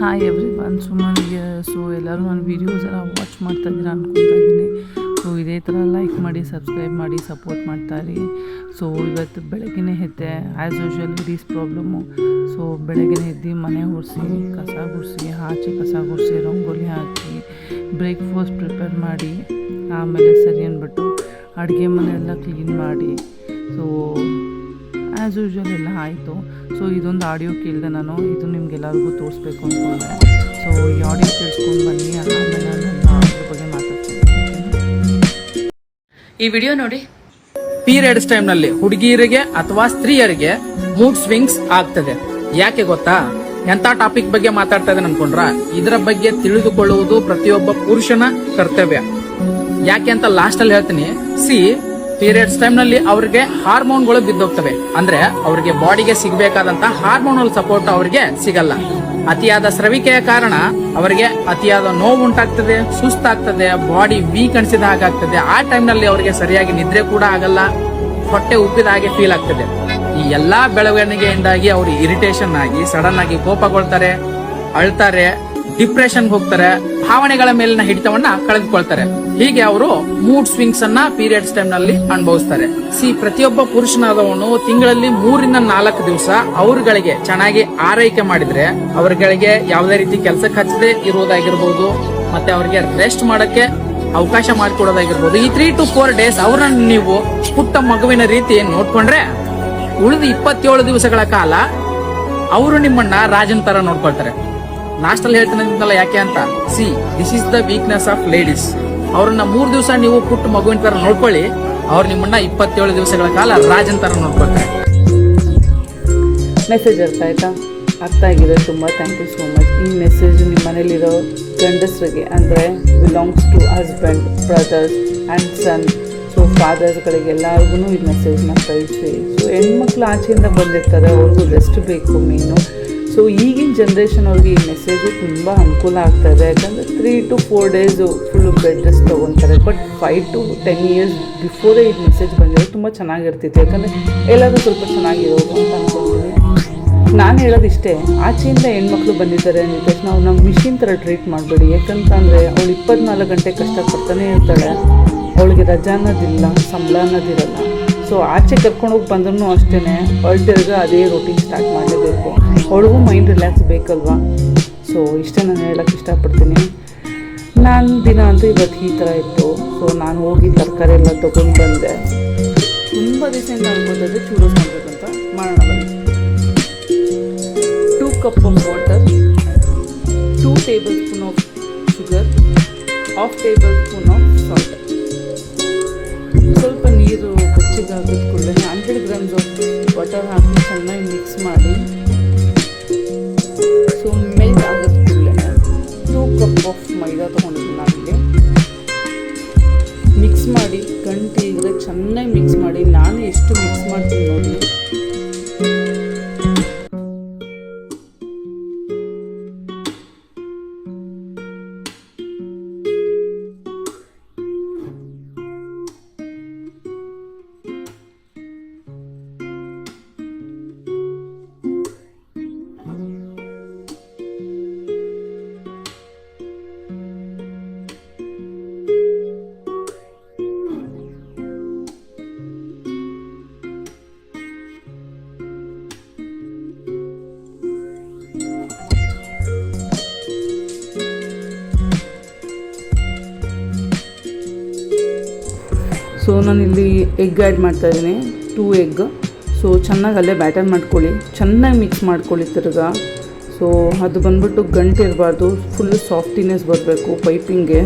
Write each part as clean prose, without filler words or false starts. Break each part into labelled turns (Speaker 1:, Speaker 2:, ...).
Speaker 1: Hi every one ಸುಮ್ಮನಿಗೆ ಎಲ್ಲರೂ ನನ್ನ videos ಎಲ್ಲ ವಾಚ್ ಮಾಡ್ತಾ ಇದ್ದೀರಾ ಅಂದ್ಕೊತಾ ಇದ್ದೀನಿ. ಇದೇ ಥರ ಲೈಕ್ ಮಾಡಿ ಸಬ್ಸ್ಕ್ರೈಬ್ ಮಾಡಿ ಸಪೋರ್ಟ್ ಮಾಡ್ತಾಯಿರಿ. ಇವತ್ತು ಬೆಳಗ್ಗೆ ಎದ್ದೆ, ಆ್ಯಸ್ ಯೂಶ್ವಲ್ ಲೇಡೀಸ್ ಪ್ರಾಬ್ಲಮ್ಮು. ಬೆಳಗ್ಗೆ ಎದ್ದು ಮನೆ ಒರೆಸಿ ಕಸ ಗುಡಿಸಿ ಆಚೆ ಕಸ ಗುಡಿಸಿ ರಂಗೋಲಿ ಹಾಕಿ ಬ್ರೇಕ್ಫಾಸ್ಟ್ ಪ್ರಿಪೇರ್ ಮಾಡಿ ಆಮೇಲೆ ಸರಿ ಅಂದ್ಬಿಟ್ಟು ಅಡುಗೆ ಮನೆಯೆಲ್ಲ ಕ್ಲೀನ್ ಮಾಡಿ ಆ್ಯಸ್ ಯೂಶ್ವಲ್ ಎಲ್ಲ ಆಯಿತು. ಇದೊಂದು ಆಡಿಯೋ ಕೇಳಿದೆ ನಾನು, ಇದು ನಿಮ್ಗೆಲ್ಲರಿಗೂ ತೋರಿಸ್ಬೇಕು ಅಂದ್ಕೊಂಡೆ. ಈ ಆಡಿಯೋ ಕೇಳಿಸ್ಕೊಂಡು ಬನ್ನಿ, ಆಮೇಲೆ ನಾನು ಅದ್ರ ಬಗ್ಗೆ ಮಾತಾಡ್ತೀನಿ.
Speaker 2: ಈ ವಿಡಿಯೋ ನೋಡಿ.
Speaker 3: ಪೀರಿಯಡ್ಸ್ ಟೈಮ್ನಲ್ಲಿ ಹುಡುಗಿಯರಿಗೆ ಅಥವಾ ಸ್ತ್ರೀಯರಿಗೆ ಮೂಡ್ ಸ್ವಿಂಗ್ಸ್ ಆಗ್ತದೆ. ಯಾಕೆ ಗೊತ್ತಾ? ಎಂತ ಟಾಪಿಕ್ ಬಗ್ಗೆ ಮಾತಾಡ್ತಾ ಇದ್ದೇನೆ ಅನ್ಕೊಂಡ್ರ? ಇದರ ಬಗ್ಗೆ ತಿಳಿದುಕೊಳ್ಳುವುದು ಪ್ರತಿಯೊಬ್ಬ ಪುರುಷನ ಕರ್ತವ್ಯ. ಯಾಕೆ ಅಂತ ಲಾಸ್ಟ್ ಅಲ್ಲಿ ಹೇಳ್ತೀನಿ. ಪೀರಿಯಡ್ಸ್ ಟೈಮ್ ನಲ್ಲಿ ಅವರಿಗೆ ಹಾರ್ಮೋನ್ಗಳು ಬಿದ್ದೋಗ್ತವೆ. ಅಂದ್ರೆ ಅವರಿಗೆ ಬಾಡಿಗೆ ಸಿಗಬೇಕಾದಂತ ಹಾರ್ಮೋನಲ್ ಸಪೋರ್ಟ್ ಅವರಿಗೆ ಸಿಗಲ್ಲ. ಅತಿಯಾದ ಸ್ರವಿಕೆಯ ಕಾರಣ ಅವರಿಗೆ ಅತಿಯಾದ ನೋವು ಉಂಟಾಗ್ತದೆ, ಸುಸ್ತಾಗ್ತದೆ, ಬಾಡಿ ವೀಕ್ ಅನಿಸಿದ ಹಾಗಾಗ್ತದೆ. ಆ ಟೈಮ್ ನಲ್ಲಿ ಅವರಿಗೆ ಸರಿಯಾಗಿ ನಿದ್ರೆ ಕೂಡ ಆಗಲ್ಲ, ಹೊಟ್ಟೆ ಉಪ್ಪಿದ ಹಾಗೆ ಫೀಲ್ ಆಗ್ತದೆ. ಈ ಎಲ್ಲಾ ಬೆಳವಣಿಗೆಯಿಂದಾಗಿ ಅವರು ಇರಿಟೇಷನ್ ಆಗಿ ಸಡನ್ ಆಗಿ ಕೋಪಗೊಳ್ತಾರೆ, ಅಳ್ತಾರೆ, ಡಿಪ್ರೆಷನ್ ಹೋಗ್ತಾರೆ, ಭಾವನೆಗಳ ಮೇಲಿನ ಹಿಡಿತವನ್ನ ಕಳೆದುಕೊಳ್ತಾರೆ. ಹೀಗೆ ಅವರು ಮೂಡ್ ಸ್ವಿಂಗ್ಸ್ ಅನ್ನ ಪೀರಿಯಡ್ಸ್ ಟೈಮ್ ನಲ್ಲಿ ಅನುಭವಿಸ್ತಾರೆ. ಪ್ರತಿಯೊಬ್ಬ ಪುರುಷನಾದವನು ತಿಂಗಳಲ್ಲಿ 3 ರಿಂದ 4 ದಿವಸ ಅವರುಗಳಿಗೆ ಚೆನ್ನಾಗಿ ಆರೈಕೆ ಮಾಡಿದ್ರೆ, ಅವರುಗಳಿಗೆ ಯಾವುದೇ ರೀತಿ ಕೆಲಸಕ್ಕೆ ಹಚ್ಚದೆ ಇರುವುದಾಗಿರ್ಬೋದು, ಮತ್ತೆ ಅವರಿಗೆ ರೆಸ್ಟ್ ಮಾಡಕ್ಕೆ ಅವಕಾಶ ಮಾಡಿಕೊಡೋದಾಗಿರ್ಬೋದು, ಈ 3 to 4 ಡೇಸ್ ಅವರನ್ನು ನೀವು ಪುಟ್ಟ ಮಗುವಿನ ರೀತಿ ನೋಡ್ಕೊಂಡ್ರೆ, ಉಳಿದ 27 ದಿವಸಗಳ ಕಾಲ ಅವರು ನಿಮ್ಮನ್ನ ರಾಜನ್ ತರ ನೋಡ್ಕೊಳ್ತಾರೆ. ಲಾಸ್ಟ್ ಅಲ್ಲಿ ಹೇಳ್ತಾನಲ್ಲ ಯಾಕೆ ಅಂತ. This is the weakness of ladies. ಅವ್ರನ್ನ 3 ದಿವಸ ನೀವು ಪುಟ್ಟ ಮಗುವಿನ ತರ ನೋಡ್ಕೊಳ್ಳಿ, ಅವ್ರು ನಿಮ್ಮನ್ನ 27 ದಿವಸಗಳ ಕಾಲ ರಾಜನ್ ತರ ನೋಡ್ಕೊಳ್ತಾರೆ.
Speaker 1: ಮೆಸೇಜ್ ಅರ್ಥ ಆಗಿದೆ, ತುಂಬ ಥ್ಯಾಂಕ್ ಯು ಸೋ ಮಚ್. ಈ ಮೆಸೇಜ್ ನಿಮ್ಮ ಮನೇಲಿರೋ ಗಂಡಸರಿಗೆ ಅಂದರೆ belongs to husband, brothers and son, ಫಾದರ್ಸ್ಗಳಿಗೆ ಎಲ್ಲರಿಗೂ ಈ ಮೆಸೇಜ್ನ ಕಳಿಸಿ. ಹೆಣ್ಮಕ್ಳು ಆಚೆಯಿಂದ ಬಂದಿರ್ತಾರೆ, ಅವ್ರಿಗೂ ರೆಸ್ಟ್ ಬೇಕು ಮೇನು. ಈಗಿನ ಜನ್ರೇಷನ್ ಅವ್ರಿಗೆ ಈ ಮೆಸೇಜು ತುಂಬ ಅನುಕೂಲ ಆಗ್ತಾ ಇದೆ. ಯಾಕಂದರೆ 3 to 4 days full bed rest ತೊಗೊತಾರೆ. ಬಟ್ 5 to 10 years ಬಿಫೋರೇ ಈ ಮೆಸೇಜ್ ಬಂದಿರೋದು ತುಂಬ ಚೆನ್ನಾಗಿರ್ತಿತ್ತು. ಯಾಕಂದರೆ ಎಲ್ಲರೂ ಸ್ವಲ್ಪ ಚೆನ್ನಾಗಿರೋದು ಅಂತ ಅಂದ್ಕೊಳ್ತೀನಿ. ನಾನು ಹೇಳೋದಿಷ್ಟೇ, ಆಚೆಯಿಂದ ಹೆಣ್ಮಕ್ಳು ಬಂದಿದ್ದಾರೆ ಅಂದ ತಕ್ಷಣ ಅವ್ರು ನಾವು ಮಿಷಿನ್ ಥರ ಟ್ರೀಟ್ ಮಾಡಬೇಡಿ. ಯಾಕಂತಂದರೆ ಅವಳು 24 ಗಂಟೆ ಕಷ್ಟಪಡ್ತಾನೆ ಇರ್ತಾಳೆ, ಅವಳಿಗೆ ರಜಾ ಅನ್ನೋದಿಲ್ಲ, ಸಂಬಳ ಅನ್ನೋದಿರಲ್ಲ. ಆಚೆ ಕರ್ಕೊಂಡೋಗಿ ಬಂದ್ರೂ ಅಷ್ಟೇ ಹೊರಟಿರ್ಗ ಅದೇ ರೂಟೀನ್ ಸ್ಟಾರ್ಟ್ ಮಾಡಲೇಬೇಕು. ಅವಳಿಗೂ ಮೈಂಡ್ ರಿಲ್ಯಾಕ್ಸ್ ಬೇಕಲ್ವಾ. ಇಷ್ಟೇ ನಾನು ಹೇಳೋಕ್ಕೆ ಇಷ್ಟಪಡ್ತೀನಿ. ನನ್ನ ದಿನ ಅಂತೂ ಇವತ್ತು ಈ ಥರ ಇತ್ತು. ನಾನು ಹೋಗಿ ತರಕಾರಿ ಎಲ್ಲ ತೊಗೊಂಡು ಬಂದೆ. ತುಂಬ ದಿವಸದಿಂದ ಅನ್ಕೋತಿದ್ದೆ ಚೂಡೋಸ್ ಮಾಡಬೇಕಂತ, ಮಾಡೋಣ ಬನ್ನಿ. 2 cup of water, 2 tablespoon of sugar, 1/2 tablespoon of salt. ಸ್ವಲ್ಪ ನೀರು ಬೆಚ್ಚಗಾಗದ ಕೂಡಲೇ 100 grams ಆಫ್ ಬಟರ್ ಹಾಕಿ ಚೆನ್ನಾಗಿ ಮಿಕ್ಸ್ ಮಾಡಿ, ಮೆಲ್ಟ್ ಆಗದ ಕೂಡಲೇ 2 cup ಆಫ್ ಮೈದಾ ತೊಗೊಂಡಿದ್ದೀನಿ. ನಾನಿಲ್ಲಿ ಮಿಕ್ಸ್ ಮಾಡಿ ಗಂಟಿಗೆ ಚೆನ್ನಾಗಿ ಮಿಕ್ಸ್ ಮಾಡಿ. ನಾನು ಎಷ್ಟು ಮಿಕ್ಸ್ ಮಾಡ್ತೀನಿ ನೋಡಿ. ನಾನಿಲ್ಲಿ ಎಗ್ ಆ್ಯಡ್ ಮಾಡ್ತಾಯಿದ್ದೀನಿ, 2 egg. ಚೆನ್ನಾಗಿ ಅಲ್ಲೇ ಬ್ಯಾಟರ್ ಮಾಡ್ಕೊಳ್ಳಿ, ಚೆನ್ನಾಗಿ ಮಿಕ್ಸ್ ಮಾಡ್ಕೊಳ್ಳಿ ತಿರ್ಗಾ. ಅದು ಬಂದ್ಬಿಟ್ಟು ಗಂಟು ಇರಬಾರ್ದು, ಫುಲ್ಲು ಸಾಫ್ಟಿನೆಸ್ ಬರಬೇಕು ಪೈಪಿಂಗ್ಗೆ.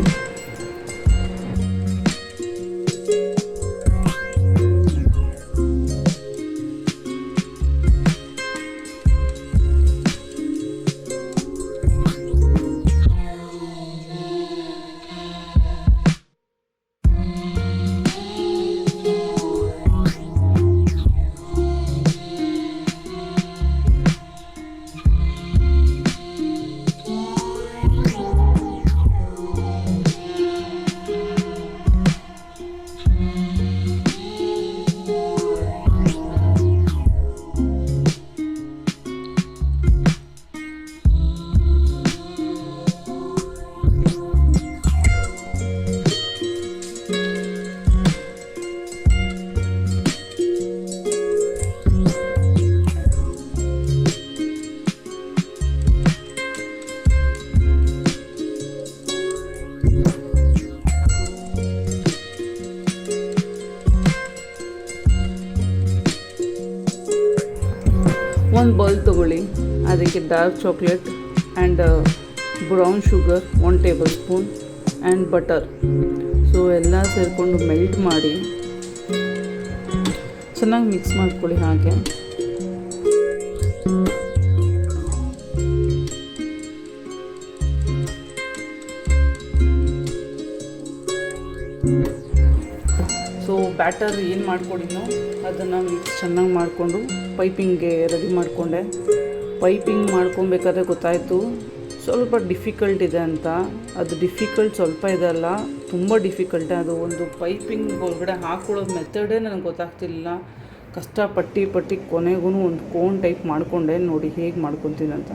Speaker 1: dark chocolate and brown sugar 1 tablespoon and butter. So ಎಲ್ಲ ಸೇರಿಕೊಂಡು ಮೆಲ್ಟ್ ಮಾಡಿ ಚೆನ್ನಾಗಿ ಮಿಕ್ಸ್ ಮಾಡ್ಕೊಳ್ಳಿ. ಹಾಗೆ ಸೊ ಬ್ಯಾಟರ್ ಏನು ಮಾಡ್ಕೊಂಡಿನೋ ಅದನ್ನು ಮಿಕ್ಸ್ ಚೆನ್ನಾಗಿ ಮಾಡಿಕೊಂಡು ಪೈಪಿಂಗ್ಗೆ ರೆಡಿ ಮಾಡಿಕೊಂಡೆ. ಪೈಪಿಂಗ್ ಮಾಡ್ಕೊಬೇಕಾದ್ರೆ ಗೊತ್ತಾಯಿತು ಸ್ವಲ್ಪ ಡಿಫಿಕಲ್ಟ್ ಇದೆ ಅಂತ. ಅದು ಡಿಫಿಕಲ್ಟ್ ಸ್ವಲ್ಪ ಇದಲ್ಲ, ತುಂಬ ಡಿಫಿಕಲ್ಟ್. ಅದು ಒಂದು ಪೈಪಿಂಗ್ ಒಳಗಡೆ ಹಾಕೊಳ್ಳೋ ಮೆಥಡೇ ನನಗೆ ಗೊತ್ತಾಗ್ತಿಲ್ಲ. ಕಷ್ಟಪಟ್ಟು ಕೊನೆಗೂ ಒಂದು ಕೋನ್ ಟೈಪ್ ಮಾಡಿಕೊಂಡೆ. ನೋಡಿ ಹೇಗೆ ಮಾಡ್ಕೊತೀನಿ ಅಂತ.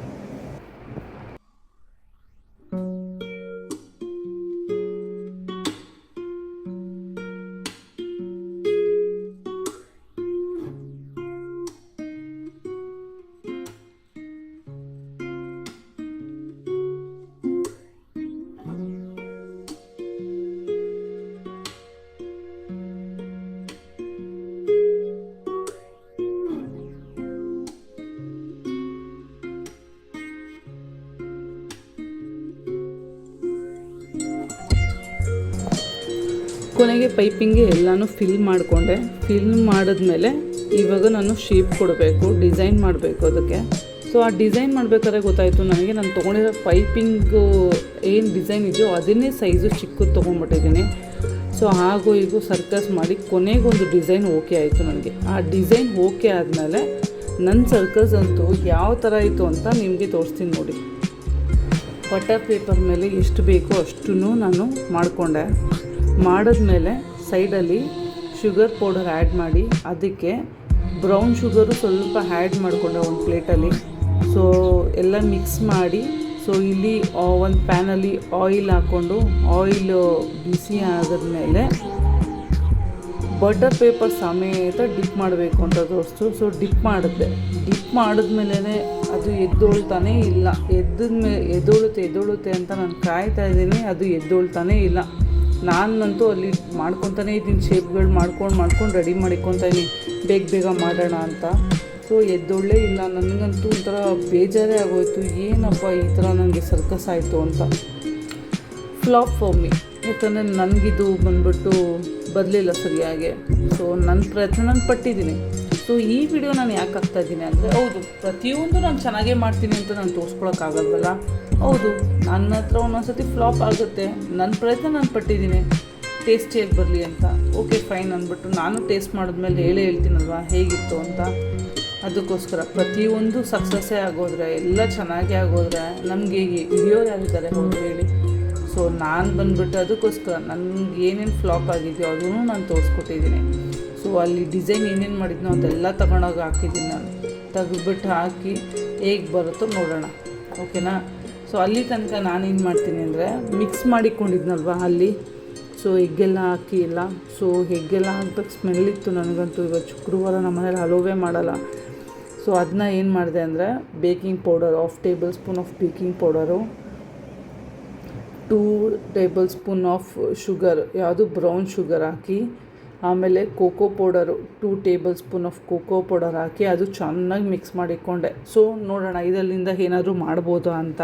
Speaker 1: ಕೊನೆಗೆ ಪೈಪಿಂಗ್ಗೆ ಎಲ್ಲನೂ ಫಿಲ್ ಮಾಡಿಕೊಂಡೆ. ಫಿಲ್ ಮಾಡಿದ್ಮೇಲೆ ಇವಾಗ ನಾನು ಶೇಪ್ ಕೊಡಬೇಕು, ಡಿಸೈನ್ ಮಾಡಬೇಕು ಅದಕ್ಕೆ. ಸೊ ಆ ಡಿಸೈನ್ ಮಾಡಬೇಕಾದ್ರೆ ಗೊತ್ತಾಯಿತು ನನಗೆ ನಾನು ತೊಗೊಂಡಿರೋ ಪೈಪಿಂಗು ಏನು ಡಿಸೈನ್ ಇದೆಯೋ ಅದನ್ನೇ ಸೈಜು ಚಿಕ್ಕದು ತೊಗೊಂಡ್ಬಿಟ್ಟಿದ್ದೀನಿ. ಸೊ ಹಾಗೂ ಹೀಗೂ ಸರ್ಕಸ್ ಮಾಡಿ ಕೊನೆಗೊಂದು ಡಿಸೈನ್ ಓಕೆ ಆಯಿತು ನನಗೆ. ಆ ಡಿಸೈನ್ ಓಕೆ ಆದಮೇಲೆ ನನ್ನ ಸರ್ಕಸ್ ಅಂತೂ ಯಾವ ಥರ ಆಯಿತು ಅಂತ ನಿಮಗೆ ತೋರಿಸ್ತೀನಿ ನೋಡಿ. ಬಟರ್ ಪೇಪರ್ ಮೇಲೆ ಎಷ್ಟು ಬೇಕೋ ಅಷ್ಟೂ ನಾನು ಮಾಡಿಕೊಂಡೆ. ಮಾಡಿದ್ಮೇಲೆ ಸೈಡಲ್ಲಿ ಶುಗರ್ ಪೌಡರ್ ಆ್ಯಡ್ ಮಾಡಿ ಅದಕ್ಕೆ ಬ್ರೌನ್ ಶುಗರು ಸ್ವಲ್ಪ ಆ್ಯಡ್ ಮಾಡಿಕೊಂಡೆ ಒಂದು ಪ್ಲೇಟಲ್ಲಿ. ಸೊ ಎಲ್ಲ ಮಿಕ್ಸ್ ಮಾಡಿ ಸೊ ಇಲ್ಲಿ ಒಂದು ಪ್ಯಾನಲ್ಲಿ ಆಯಿಲ್ ಹಾಕ್ಕೊಂಡು ಆಯಿಲ್ ಬಿಸಿ ಆದಮೇಲೆ ಬಟರ್ ಪೇಪರ್ ಸಮೇತ ಡಿಪ್ ಮಾಡಬೇಕು ಅಂತ ತೋರಿಸ್ತು. ಸೊ ಡಿಪ್ ಮಾಡಿದ್ಮೇಲೆ ಅದು ಎದ್ದೊಳ್ತಾನೇ ಇಲ್ಲ. ಎದ್ದೊಳುತ್ತೆ ಅಂತ ನಾನು ಕಾಯ್ತಾ ಇದ್ದೀನಿ, ಅದು ಎದ್ದೊಳ್ತಾನೇ ಇಲ್ಲ. ನಾನಂತೂ ಅಲ್ಲಿ ಮಾಡ್ಕೊತಾನೇ ಇದ್ದೀನಿ, ಶೇಪ್ಗಳು ಮಾಡ್ಕೊಂಡು ರೆಡಿ ಮಾಡಿಕೊತಾ ಇದ್ದೀನಿ ಬೇಗ ಮಾಡೋಣ ಅಂತ. ಸೊ ಎದ್ದೊಳ್ಳೇ ಇಲ್ಲ. ನನಗಂತೂ ಒಂಥರ ಬೇಜಾರೇ ಆಗೋಯ್ತು, ಏನಪ್ಪ ಈ ಥರ ನನಗೆ ಸರ್ಕಸ್ ಆಯಿತು ಅಂತ. ಫ್ಲಾಪ್ ಫಾರ್ ಮಿ, ಯಾಕಂದರೆ ನನಗಿದು ಬಂದ್ಬಿಟ್ಟು ಬರಲಿಲ್ಲ ಸರಿಯಾಗಿ. ಸೊ ನನ್ನ ಪ್ರಯತ್ನ ನಾನು ಪಟ್ಟಿದ್ದೀನಿ. ಸೊ ಈ ವಿಡಿಯೋ ನಾನು ಯಾಕೆ ಹಾಕ್ತಾಯಿದ್ದೀನಿ ಅಂದರೆ, ಹೌದು ಪ್ರತಿಯೊಂದು ನಾನು ಚೆನ್ನಾಗೇ ಮಾಡ್ತೀನಿ ಅಂತ ನಾನು ತೋರಿಸ್ಕೊಳಕ್ಕಾಗಲ್ವಲ್ಲ. ಹೌದು ನನ್ನ ಹತ್ರ ಒಂದೊಂದ್ಸತಿ ಫ್ಲಾಪ್ ಆಗುತ್ತೆ. ನನ್ನ ಪ್ರಯತ್ನ ನಾನು ಪಟ್ಟಿದ್ದೀನಿ ಟೇಸ್ಟಿಯಾಗಿ ಬರಲಿ ಅಂತ. ಓಕೆ ಫೈನ್ ಅಂದ್ಬಿಟ್ಟು ನಾನು ಟೇಸ್ಟ್ ಮಾಡಿದ್ಮೇಲೆ ಹೇಳ್ತೀನಲ್ವ ಹೇಗಿತ್ತು ಅಂತ. ಅದಕ್ಕೋಸ್ಕರ ಪ್ರತಿಯೊಂದು ಸಕ್ಸಸ್ಸೇ ಆಗೋದ್ರೆ, ಎಲ್ಲ ಚೆನ್ನಾಗೇ ಆಗೋದ್ರೆ ನಮಗೆ ಹಿಡಿಯೋರು ಯಾರಿದ್ದಾರೆ ಹೌದು ಹೇಳಿ. ಸೊ ನಾನು ಬಂದುಬಿಟ್ಟು ಅದಕ್ಕೋಸ್ಕರ ನನಗೆ ಏನೇನು ಫ್ಲಾಪ್ ಆಗಿದೆಯೋ ಅದನ್ನು ನಾನು ತೋರಿಸ್ಕೊಟ್ಟಿದ್ದೀನಿ. ಸೊ ಅಲ್ಲಿ ಡಿಸೈನ್ ಏನೇನು ಮಾಡಿದ್ನೋ ಅದೆಲ್ಲ ತಗೊಂಡೋಗಿ ಹಾಕಿದ್ದೀನಿ ನಾನು. ತೆಗೆದ್ಬಿಟ್ಟು ಹಾಕಿ ಹೇಗೆ ಬರುತ್ತೋ ನೋಡೋಣ, ಓಕೆನಾ. ಸೊ ಅಲ್ಲಿ ತನಕ ನಾನೇನು ಮಾಡ್ತೀನಿ ಅಂದರೆ, ಮಿಕ್ಸ್ ಮಾಡಿಕೊಂಡಿದ್ನಲ್ವ ಅಲ್ಲಿ, ಸೊ ಎಗ್ಗೆಲ್ಲ ಹಾಕಿ ಇಲ್ಲ. ಸೊ ಎಗ್ಗೆಲ್ಲ ಹಾಕ್ಬೇಕು, ಸ್ಮೆಲ್ ಇತ್ತು ನನಗಂತೂ. ಇವತ್ತು ಶುಕ್ರವಾರ ನಮ್ಮ ಮನೇಲಿ ಹಲೋವೇ ಮಾಡಲ್ಲ. ಸೊ ಅದನ್ನ ಏನು ಮಾಡಿದೆ ಅಂದರೆ, baking powder 1/2 tablespoon of baking powder, 2 tablespoon of sugar, ಯಾವುದು ಬ್ರೌನ್ ಶುಗರ್ ಹಾಕಿ, ಆಮೇಲೆ cocoa powder 2 tablespoon of cocoa powder ಹಾಕಿ ಅದು ಚೆನ್ನಾಗಿ ಮಿಕ್ಸ್ ಮಾಡಿಕೊಂಡೆ. ಸೊ ನೋಡೋಣ ಇದರಿಂದ ಏನಾದರೂ ಮಾಡ್ಬೋದಾ ಅಂತ.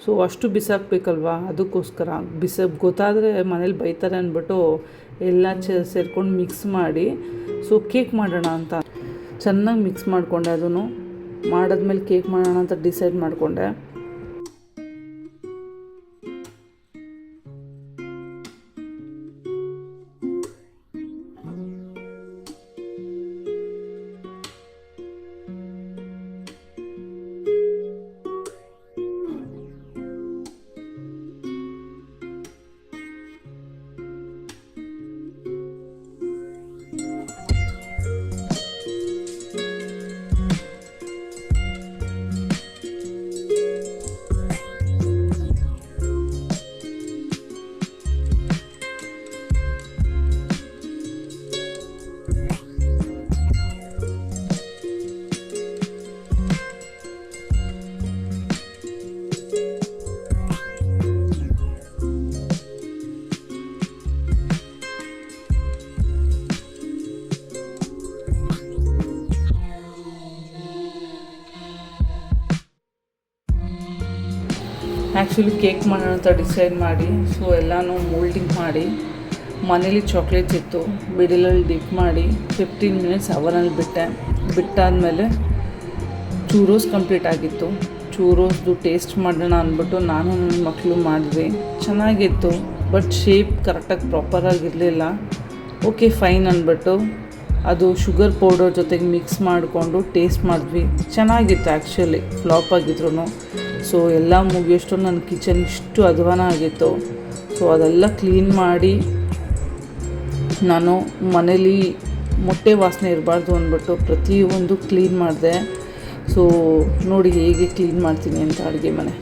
Speaker 1: ಸೊ ಅಷ್ಟು ಬಿಸಾಕಬೇಕಲ್ವ, ಅದಕ್ಕೋಸ್ಕರ ಗೊತ್ತಾದರೆ ಮನೇಲಿ ಬೈತಾರೆ ಅಂದ್ಬಿಟ್ಟು ಎಲ್ಲ ಸೇರ್ಕೊಂಡು ಮಿಕ್ಸ್ ಮಾಡಿ ಸೊ ಕೇಕ್ ಮಾಡೋಣ ಅಂತ ಚೆನ್ನಾಗಿ ಮಿಕ್ಸ್ ಮಾಡಿಕೊಂಡೆ. ಅದನ್ನು ಮಾಡಿದ್ಮೇಲೆ ಕೇಕ್ ಮಾಡೋಣ ಅಂತ ಡಿಸೈಡ್ ಮಾಡಿಕೊಂಡೆ. ಆ್ಯಕ್ಚುಲಿ ಕೇಕ್ ಮಾಡೋಣ ಅಂತ ಡಿಸೈಡ್ ಮಾಡಿ ಸೊ ಎಲ್ಲನೂ ಮೋಲ್ಡಿಂಗ್ ಮಾಡಿ ಮನೇಲಿ ಚಾಕ್ಲೇಟ್ಸ್ ಇತ್ತು ಬಿಡಿಲಲ್ಲಿ ಡಿಪ್ ಮಾಡಿ 15 ಮಿನಿಟ್ಸ್ ಅವನಲ್ಲಿ ಬಿಟ್ಟಾದಮೇಲೆ ಚೂರೋಸ್ ಕಂಪ್ಲೀಟ್ ಆಗಿತ್ತು. ಚೂರೋಸ್ದು ಟೇಸ್ಟ್ ಮಾಡೋಣ ಅಂದ್ಬಿಟ್ಟು ನಾನು ನನ್ನ ಮಕ್ಕಳು ಮಾಡಿದ್ವಿ. ಚೆನ್ನಾಗಿತ್ತು, ಬಟ್ ಶೇಪ್ ಕರೆಕ್ಟಾಗಿ ಪ್ರಾಪರಾಗಿರಲಿಲ್ಲ. ಓಕೆ ಫೈನ್ ಅಂದ್ಬಿಟ್ಟು ಅದು ಶುಗರ್ ಪೌಡರ್ ಜೊತೆಗೆ ಮಿಕ್ಸ್ ಮಾಡಿಕೊಂಡು ಟೇಸ್ಟ್ ಮಾಡಿದ್ವಿ. ಚೆನ್ನಾಗಿತ್ತು ಆ್ಯಕ್ಚುಲಿ, ಫ್ಲಾಪ್ ಆಗಿದ್ರು. ಸೊ ಎಲ್ಲ ಮುಗಿಯೋಷ್ಟು ನನ್ನ ಕಿಚನ್ ಇಷ್ಟು ಅಧ್ವಾನ ಆಗಿತ್ತು. ಸೊ ಅದೆಲ್ಲ ಕ್ಲೀನ್ ಮಾಡಿ ನಾನು ಮನೇಲಿ ಮೊಟ್ಟೆ ವಾಸನೆ ಇರಬಾರ್ದು ಅಂದ್ಬಿಟ್ಟು ಪ್ರತಿಯೊಂದು ಕ್ಲೀನ್ ಮಾಡಿದೆ. ಸೊ ನೋಡಿ ಹೇಗೆ ಕ್ಲೀನ್ ಮಾಡ್ತೀನಿ ಅಂತ ಅಡುಗೆ ಮನೆ.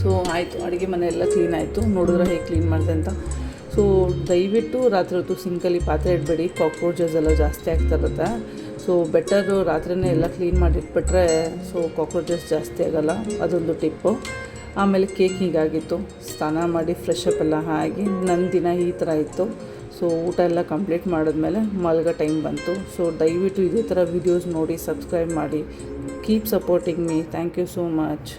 Speaker 1: ಸೊ ಆಯಿತು, ಅಡುಗೆ ಮನೆ ಎಲ್ಲ ಕ್ಲೀನ್ ಆಯಿತು. ನೋಡಿದ್ರೆ ಹೇಗೆ ಕ್ಲೀನ್ ಮಾಡಿದೆ ಅಂತ. ಸೊ ದಯವಿಟ್ಟು ರಾತ್ರಿ ಹೊತ್ತು ಸಿಂಕಲ್ಲಿ ಪಾತ್ರೆ ಇಡಬೇಡಿ, ಕಾಕ್ರೋಚಸ್ ಎಲ್ಲ ಜಾಸ್ತಿ ಆಗ್ತಾ ಇರುತ್ತೆ. ಸೊ ಬೆಟರು ರಾತ್ರಿನೇ ಎಲ್ಲ ಕ್ಲೀನ್ ಮಾಡಿಟ್ಬಿಟ್ರೆ ಸೊ ಕಾಕ್ರೋಚಸ್ ಜಾಸ್ತಿ ಆಗೋಲ್ಲ, ಅದೊಂದು ಟಿಪ್ಪು. ಆಮೇಲೆ ಕೇಕ್ ಹೀಗಾಗಿತ್ತು, ಸ್ನಾನ ಮಾಡಿ ಫ್ರೆಶ್ ಅಪ್ ಎಲ್ಲ ಆಗಿ ನನ್ನ ದಿನ ಈ ಥರ ಇತ್ತು. ಸೊ ಊಟ ಎಲ್ಲ ಕಂಪ್ಲೀಟ್ ಮಾಡಿದ್ಮೇಲೆ ಮಲ್ಗೋ ಟೈಮ್ ಬಂತು. ಸೊ ದಯವಿಟ್ಟು ಇದೇ ಥರ ವೀಡಿಯೋಸ್ ನೋಡಿ ಸಬ್ಸ್ಕ್ರೈಬ್ ಮಾಡಿ. Keep supporting me. Thank you so much.